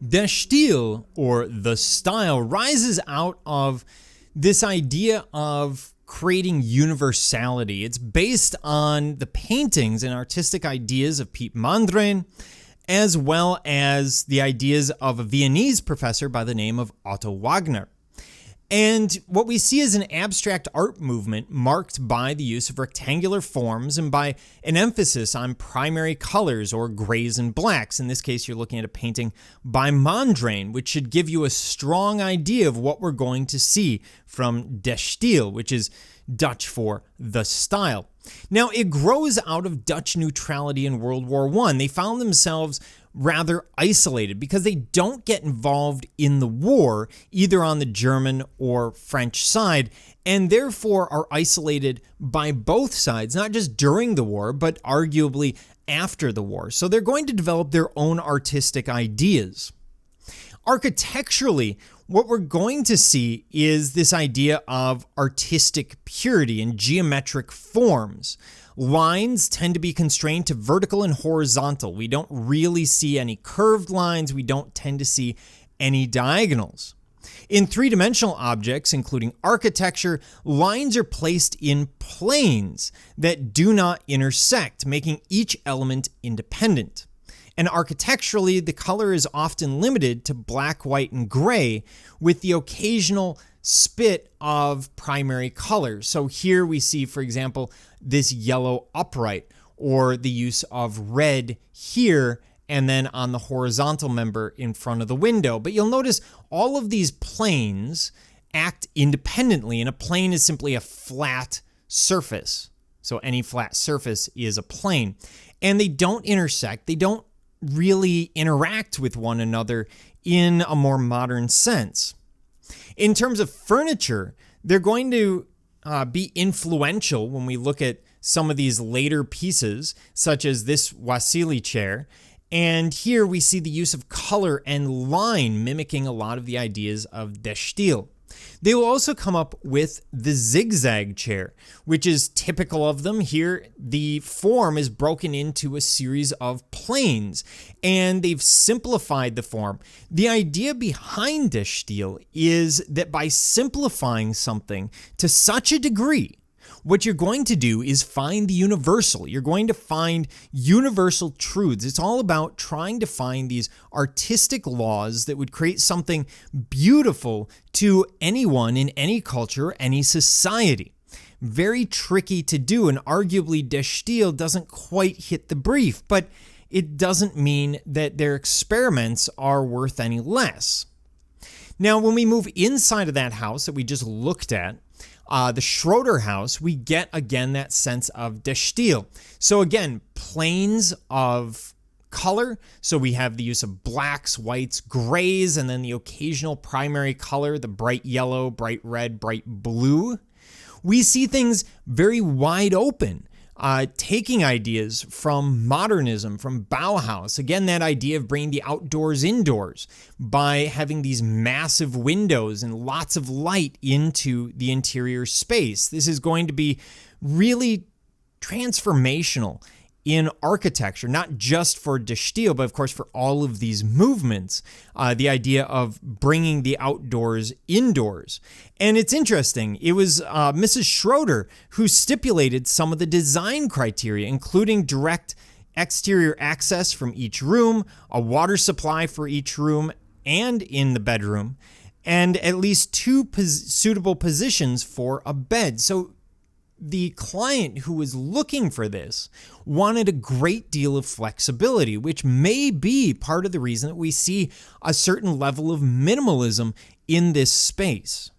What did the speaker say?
Der Stijl, or the style, rises out of this idea of creating universality. It's based on the paintings and artistic ideas of Piet Mondrian, as well as the ideas of a Viennese professor by the name of Otto Wagner. And what we see is an abstract art movement marked by the use of rectangular forms and by an emphasis on primary colors or grays and blacks. In this case, you're looking at a painting by Mondrian, which should give you a strong idea of what we're going to see from Der Stijl, which is Dutch for the style. Now, it grows out of Dutch neutrality in World War I. They found themselves rather isolated because they don't get involved in the war, either on the German or French side, and therefore are isolated by both sides, not just during the war, but arguably after the war. So they're going to develop their own artistic ideas. Architecturally, what we're going to see is this idea of artistic purity and geometric forms. Lines tend to be constrained to vertical and horizontal. We don't really see any curved lines. We don't tend to see any diagonals. In three-dimensional objects, including architecture, lines are placed in planes that do not intersect, making each element independent. And architecturally, the color is often limited to black, white, and gray, with the occasional spit of primary colors. So here we see, for example, this yellow upright, or the use of red here, and then on the horizontal member in front of the window. But you'll notice all of these planes act independently, and a plane is simply a flat surface. So any flat surface is a plane. And they don't intersect. They don't really interact with one another in a more modern sense. In terms of furniture, they're going to be influential when we look at some of these later pieces, such as this Wassily chair. And here we see the use of color and line mimicking a lot of the ideas of Der Stijl. They will also come up with the zigzag chair, which is typical of them. Here, the form is broken into a series of planes, and they've simplified the form. The idea behind Der Stijl is that by simplifying something to such a degree, what you're going to do is find the universal. You're going to find universal truths. It's all about trying to find these artistic laws that would create something beautiful to anyone in any culture or any society. Very tricky to do, and arguably Der Stijl doesn't quite hit the brief, but it doesn't mean that their experiments are worth any less. Now, when we move inside of that house that we just looked at, the Schroeder house, we get again that sense of Der Stijl. So again, planes of color. So we have the use of blacks, whites, grays, and then the occasional primary color, the bright yellow, bright red, bright blue. We see things very wide open, taking ideas from modernism, from Bauhaus. Again, that idea of bringing the outdoors indoors by having these massive windows and lots of light into the interior space. This is going to be really transformational in architecture, not just for Der Stijl, but of course for all of these movements, the idea of bringing the outdoors indoors. And it's interesting, it was Mrs. Schroeder who stipulated some of the design criteria, including direct exterior access from each room, a water supply for each room and in the bedroom, and at least two suitable positions for a bed. So the client who was looking for this wanted a great deal of flexibility, which may be part of the reason that we see a certain level of minimalism in this space.